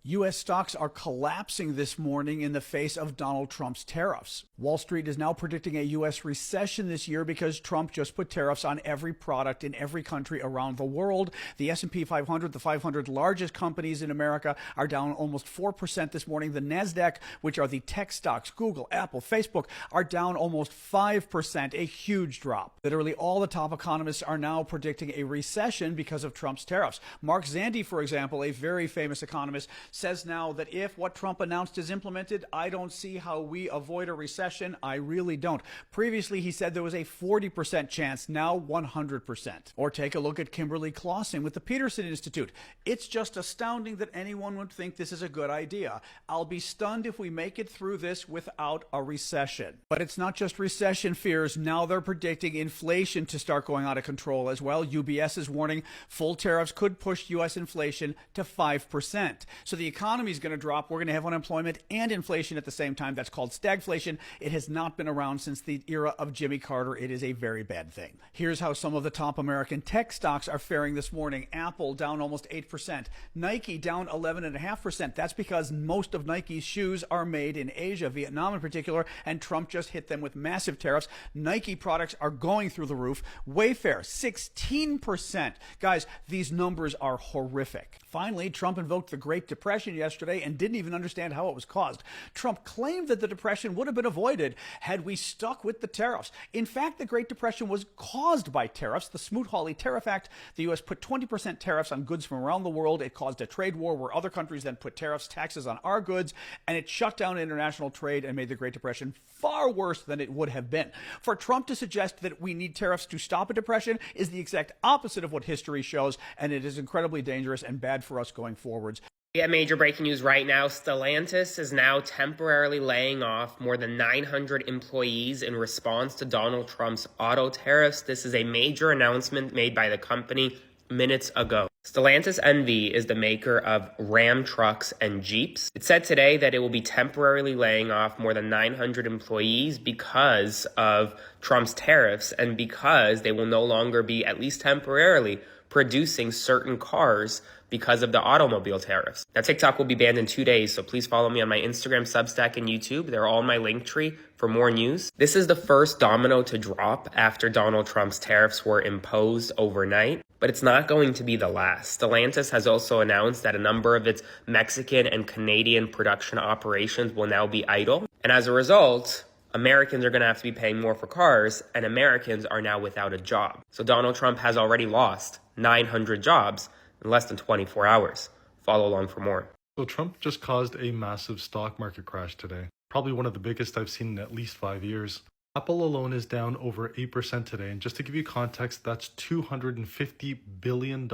U.S. stocks are collapsing this morning in the face of Donald Trump's tariffs. Wall Street is now predicting a U.S. recession this year because Trump just put tariffs on every product in every country around the world. The S&P 500, the 500 largest companies in America, are down almost 4% this morning. The NASDAQ, which are the tech stocks, Google, Apple, Facebook, are down almost 5%, a huge drop. Literally all the top economists are now predicting a recession because of Trump's tariffs. Mark Zandi, for example, a very famous economist, says now that if what Trump announced is implemented, I don't see how we avoid a recession. I really don't. Previously, he said there was a 40% chance, now 100%. Or take a look at Kimberly Clausen with the Peterson Institute. It's just astounding that anyone would think this is a good idea. I'll be stunned if we make it through this without a recession. But it's not just recession fears. Now they're predicting inflation to start going out of control as well. UBS is warning full tariffs could push U.S. inflation to 5%. So the economy is going to drop. We're going to have unemployment and inflation at the same time. That's called stagflation. It has not been around since the era of Jimmy Carter. It is a very bad thing. Here's how some of the top American tech stocks are faring this morning. Apple down almost 8%. Nike down 11.5%. That's because most of Nike's shoes are made in Asia, Vietnam in particular, and Trump just hit them with massive tariffs. Nike products are going through the roof. Wayfair, 16%. Guys, these numbers are horrific. Finally, Trump invoked the Great Depression yesterday and didn't even understand how it was caused. Trump claimed that the Depression would have been avoided had we stuck with the tariffs. In fact, the Great Depression was caused by tariffs. The Smoot-Hawley Tariff Act, the U.S. put 20% tariffs on goods from around the world. It caused a trade war where other countries then put taxes on our goods, and it shut down international trade and made the Great Depression far worse than it would have been. For Trump to suggest that we need tariffs to stop a depression is the exact opposite of what history shows, and it is incredibly dangerous and bad for us going forwards. Yeah, major breaking news right now. Stellantis is now temporarily laying off more than 900 employees in response to Donald Trump's auto tariffs. This is a major announcement made by the company minutes ago. Stellantis NV is the maker of Ram trucks and Jeeps. It said today that it will be temporarily laying off more than 900 employees because of Trump's tariffs and because they will no longer be, at least temporarily, producing certain cars because of the automobile tariffs. Now, TikTok will be banned in 2 days, so please follow me on my Instagram, Substack, and YouTube. They're all in my link tree for more news. This is the first domino to drop after Donald Trump's tariffs were imposed overnight, but it's not going to be the last. Stellantis has also announced that a number of its Mexican and Canadian production operations will now be idle. And as a result, Americans are going to have to be paying more for cars, and Americans are now without a job. So Donald Trump has already lost 900 jobs in less than 24 hours. Follow along for more. So Trump just caused a massive stock market crash today. Probably one of the biggest I've seen in at least 5 years. Apple alone is down over 8% today. And just to give you context, that's $250 billion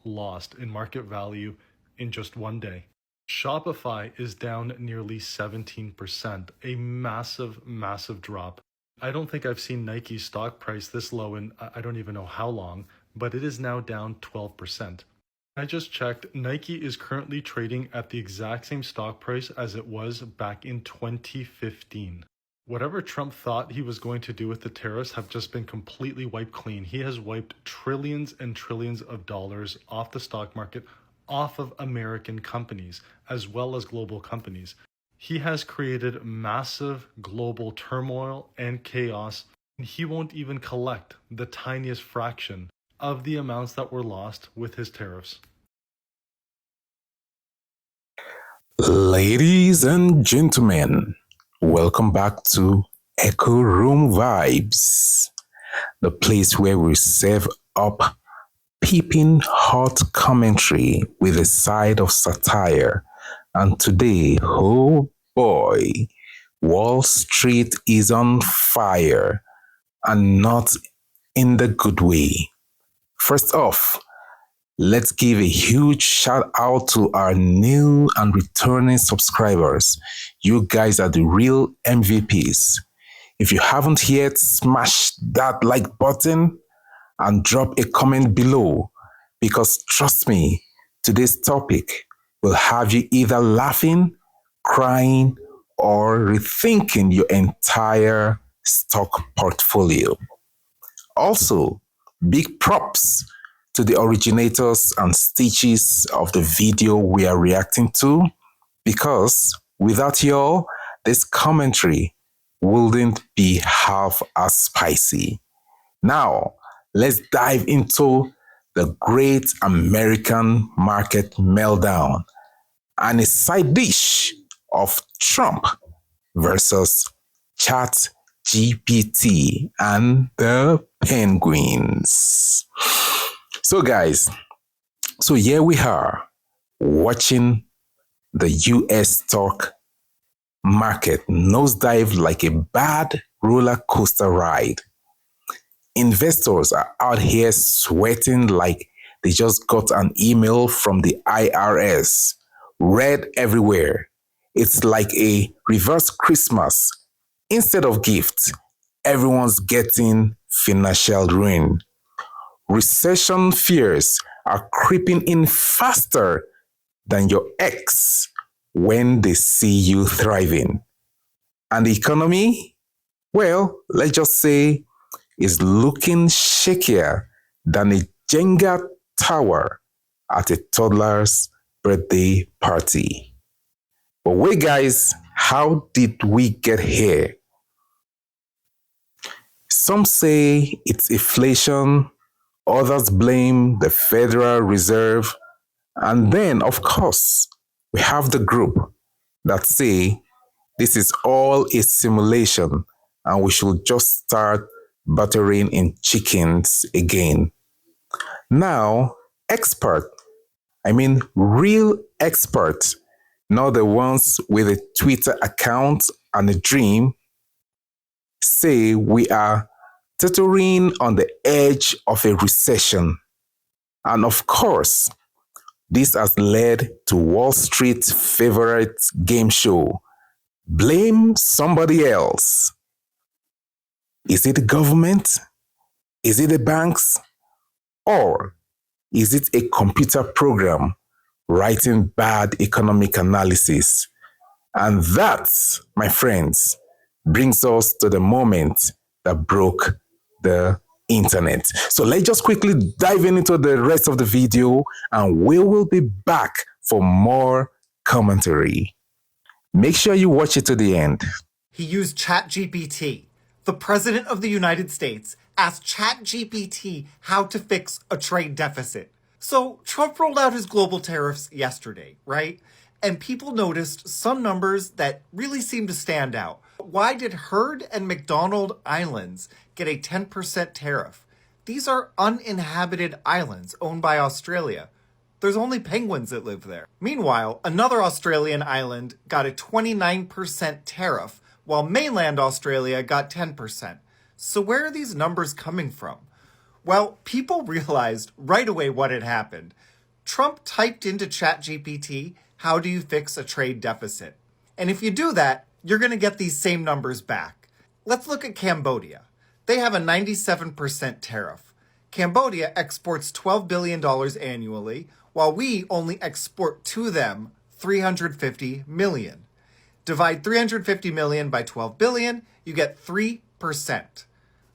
lost in market value in just one day. Shopify is down nearly 17%, a massive, massive drop. I don't think I've seen Nike's stock price this low in I don't even know how long, but it is now down 12%. I just checked, Nike is currently trading at the exact same stock price as it was back in 2015. Whatever Trump thought he was going to do with the tariffs have just been completely wiped clean. He has wiped trillions and trillions of dollars off the stock market, off of American companies, as well as global companies. He has created massive global turmoil and chaos, and he won't even collect the tiniest fraction of the amounts that were lost with his tariffs. Ladies and gentlemen, welcome back to Echo Room Vibes, the place where we serve up peeping hot commentary with a side of satire. And today, oh boy, Wall Street is on fire, and not in the good way. First off, let's give a huge shout out to our new and returning subscribers. You guys are the real MVPs. If you haven't yet, smash that like button and drop a comment below, because trust me, today's topic will have you either laughing, crying, or rethinking your entire stock portfolio. Also, big props to the originators and stitches of the video we are reacting to, because without y'all, this commentary wouldn't be half as spicy. Now, let's dive into the great American market meltdown and a side dish of Trump versus ChatGPT and the penguins. So guys, so here we are watching the US stock market nosedive like a bad roller coaster ride. Investors are out here sweating like they just got an email from the IRS. Red everywhere. It's like a reverse Christmas. Instead of gifts, everyone's getting financial ruin. Recession fears are creeping in faster than your ex when they see you thriving. And the economy, well, let's just say, is looking shakier than a Jenga tower at a toddler's birthday party. But wait, guys, how did we get here? Some say it's inflation, others blame the Federal Reserve, and then, of course, we have the group that say this is all a simulation and we should just start buttering in chickens again. Now, real experts, not the ones with a Twitter account and a dream, say we are teetering on the edge of a recession. And of course, this has led to Wall Street's favorite game show, Blame Somebody Else. Is it the government? Is it the banks? Or is it a computer program writing bad economic analysis? And that, my friends, brings us to the moment that broke the internet. So let's just quickly dive into the rest of the video and we will be back for more commentary. Make sure you watch it to the end. He used ChatGPT. The President of the United States asked ChatGPT how to fix a trade deficit. So Trump rolled out his global tariffs yesterday, right? And people noticed some numbers that really seemed to stand out. Why did Heard and McDonald Islands get a 10% tariff? These are uninhabited islands owned by Australia. There's only penguins that live there. Meanwhile, another Australian island got a 29% tariff, while mainland Australia got 10%. So where are these numbers coming from? Well, people realized right away what had happened. Trump typed into ChatGPT, "How do you fix a trade deficit?" And if you do that, you're going to get these same numbers back. Let's look at Cambodia. They have a 97% tariff. Cambodia exports $12 billion annually, while we only export to them $350 million. Divide 350 million by 12 billion, you get 3%.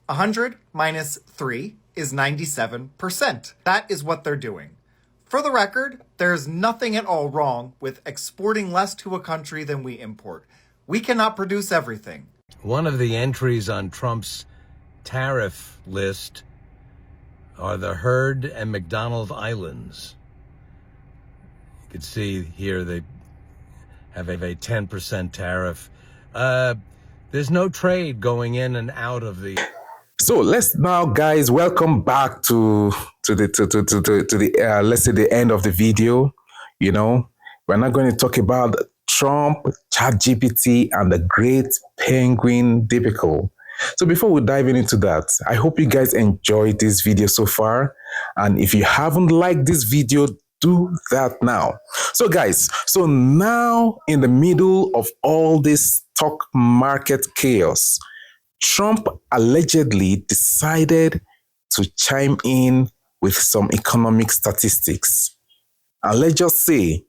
100 minus 3 is 97%. That is what they're doing. For the record, there's nothing at all wrong with exporting less to a country than we import. We cannot produce everything. One of the entries on Trump's tariff list are the Heard and McDonald Islands. You can see here they have a 10% tariff. There's no trade going in and out of the. So let's now, guys, welcome back to the let's say the end of the video. You know, we're not going to talk about Trump, ChatGPT, and the great penguin debacle. So before we dive into that, I hope you guys enjoyed this video so far. And if you haven't liked this video, do that now. So guys, so now in the middle of all this stock market chaos, Trump allegedly decided to chime in with some economic statistics. And let's just say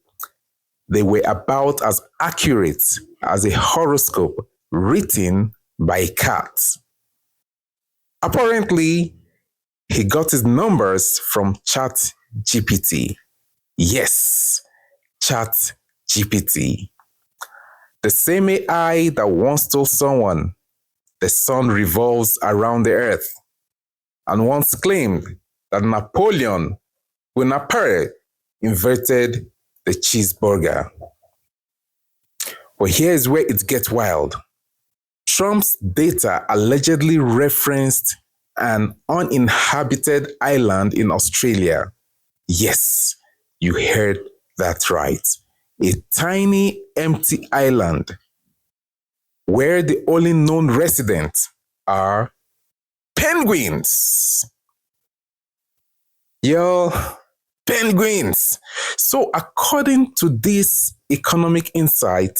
they were about as accurate as a horoscope written by a cat. Apparently, He got his numbers from ChatGPT. Yes, ChatGPT. The same AI that once told someone the sun revolves around the earth and once claimed that Napoleon Bonaparte invented the cheeseburger. But here's where it gets wild. Trump's data allegedly referenced an uninhabited island in Australia. Yes, you heard that right. A tiny, empty island where the only known residents are penguins. Yo, penguins. So, according to this economic insight,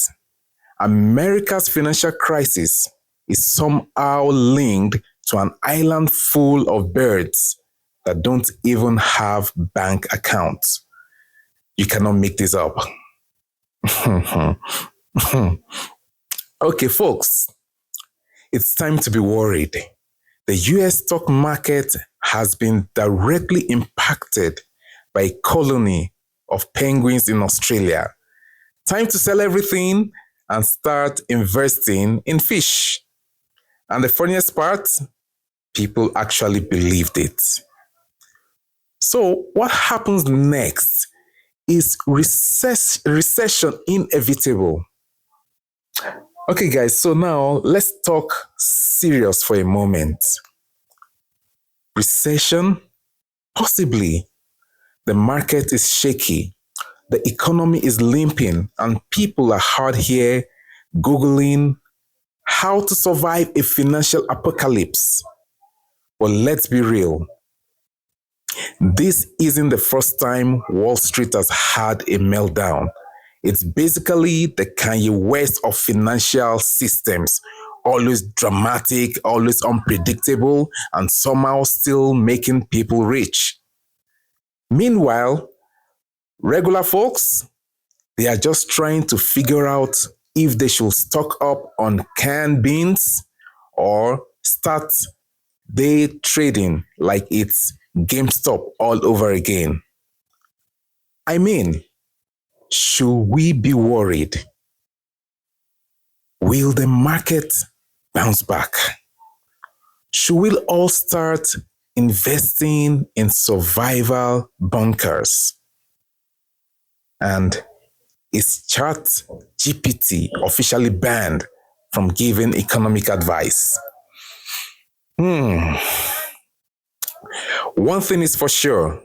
America's financial crisis is somehow linked to an island full of birds that don't even have bank accounts. You cannot make this up. Okay, folks, it's time to be worried. The US stock market has been directly impacted by a colony of penguins in Australia. Time to sell everything and start investing in fish. And the funniest part, people actually believed it. So what happens next? Is recession inevitable? Okay, guys, so now let's talk serious for a moment. Recession? Possibly. The market is shaky. The economy is limping, and people are hard here Googling how to survive a financial apocalypse. But let's be real. This isn't the first time Wall Street has had a meltdown. It's basically the Kanye West of financial systems. Always dramatic, always unpredictable, and somehow still making people rich. Meanwhile, regular folks, they are just trying to figure out if they should stock up on canned beans or start day trading like it's GameStop all over again. I mean, should we be worried? Will the market bounce back? Should we all start investing in survival bunkers? And is ChatGPT officially banned from giving economic advice? One thing is for sure,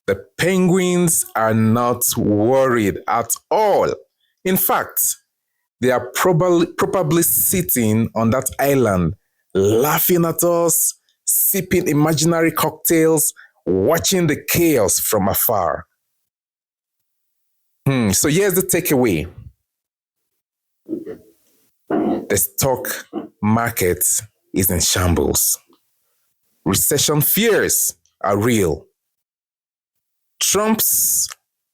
the penguins are not worried at all. In fact, they are probably sitting on that island, laughing at us, sipping imaginary cocktails, watching the chaos from afar. So here's the takeaway. The stock market is in shambles. Recession fears are real. Trump's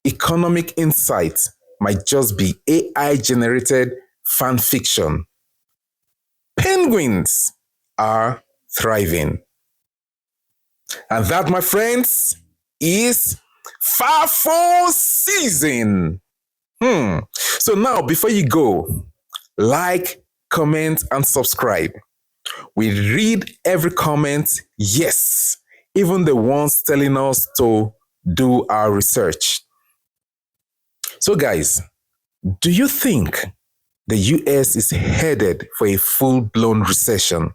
economic insight might just be AI-generated fan fiction. Penguins are thriving. And that, my friends, is FAFO season. So now, before you go, like, comment, and subscribe. We read every comment, yes, even the ones telling us to do our research. So guys, do you think the US is headed for a full-blown recession?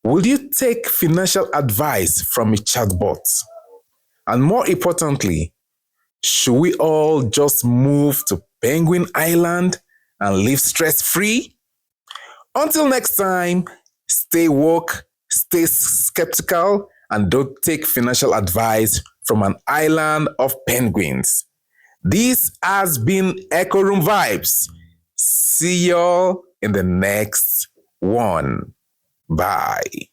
Will you take financial advice from a chatbot? And more importantly, should we all just move to Penguin Island and live stress-free? Until next time, stay woke, stay skeptical, and don't take financial advice from an island of penguins. This has been Echo Room Vibes. See y'all in the next one. Bye.